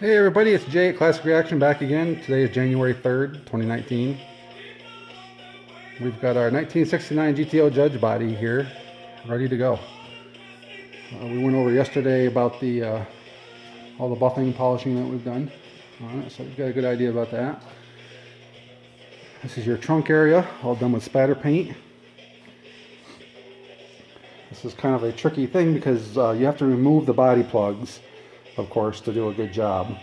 Hey everybody, it's Jay at Classic Reaction back again. Today is January 3rd, 2019. We've got our 1969 GTO Judge body here, ready to go. We went over yesterday about all the buffing and polishing that we've done on it, so we've got a good idea about that. This is your trunk area, all done with spatter paint. This is kind of a tricky thing because you have to remove the body plugs, of course, to do a good job.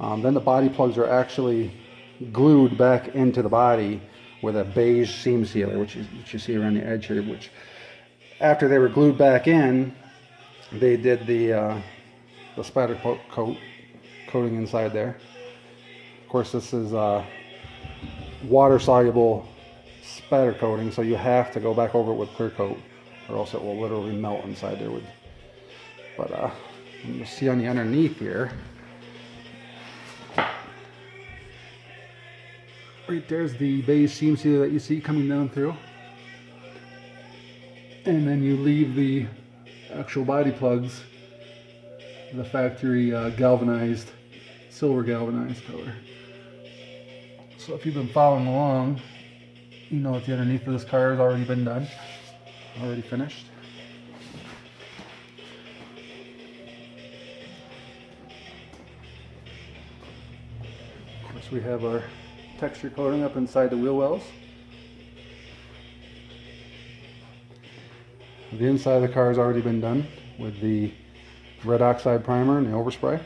Then the body plugs are actually glued back into the body with a beige seam sealer, which you see around the edge here, which after they were glued back in, they did the spatter coating inside there. Of course, this is water-soluble spatter coating, so you have to go back over it with clear coat, or else it will literally melt inside there. But you see on the underneath here, right there's the beige seam sealer that you see coming down through, and then you leave the actual body plugs the factory galvanized, silver galvanized color. So if you've been following along, you know that the underneath of this car has already been done, already finished. Of course, we have our texture coating up inside the wheel wells. The inside of the car has already been done with the red oxide primer and the overspray.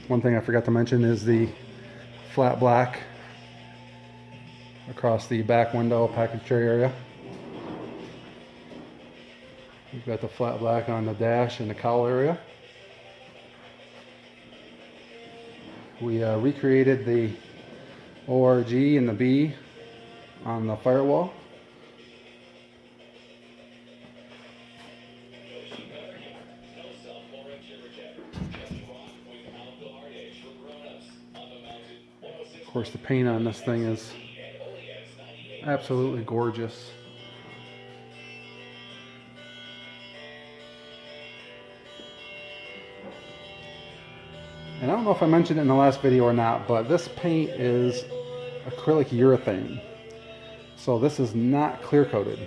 One thing I forgot to mention is the flat black across the back window package tray area. We've got the flat black on the dash and the cowl area. We recreated the ORG and the B on the firewall. Of course, the paint on this thing is absolutely gorgeous. And I don't know if I mentioned it in the last video or not, but this paint is acrylic urethane. So this is not clear coated.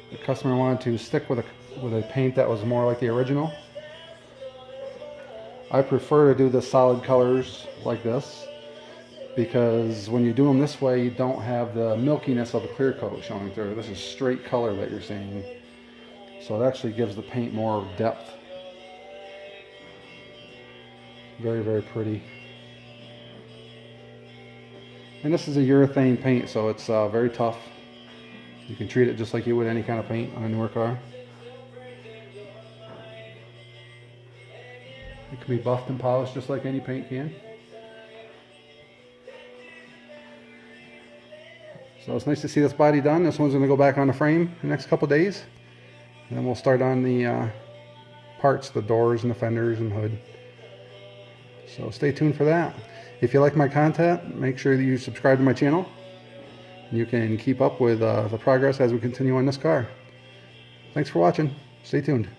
The customer wanted to stick with a paint that was more like the original. I prefer to do the solid colors like this because when you do them this way, you don't have the milkiness of the clear coat showing through. This is straight color that you're seeing. So it actually gives the paint more depth. Very, very pretty. And this is a urethane paint, so it's very tough. You can treat it just like you would any kind of paint on a newer car. It can be buffed and polished just like any paint can. So it's nice to see this body done. This one's going to go back on the frame the next couple days. And then we'll start on the parts, the doors and the fenders and hood. So stay tuned for that. If you like my content, make sure that you subscribe to my channel. You can keep up with the progress as we continue on this car. Thanks for watching. Stay tuned.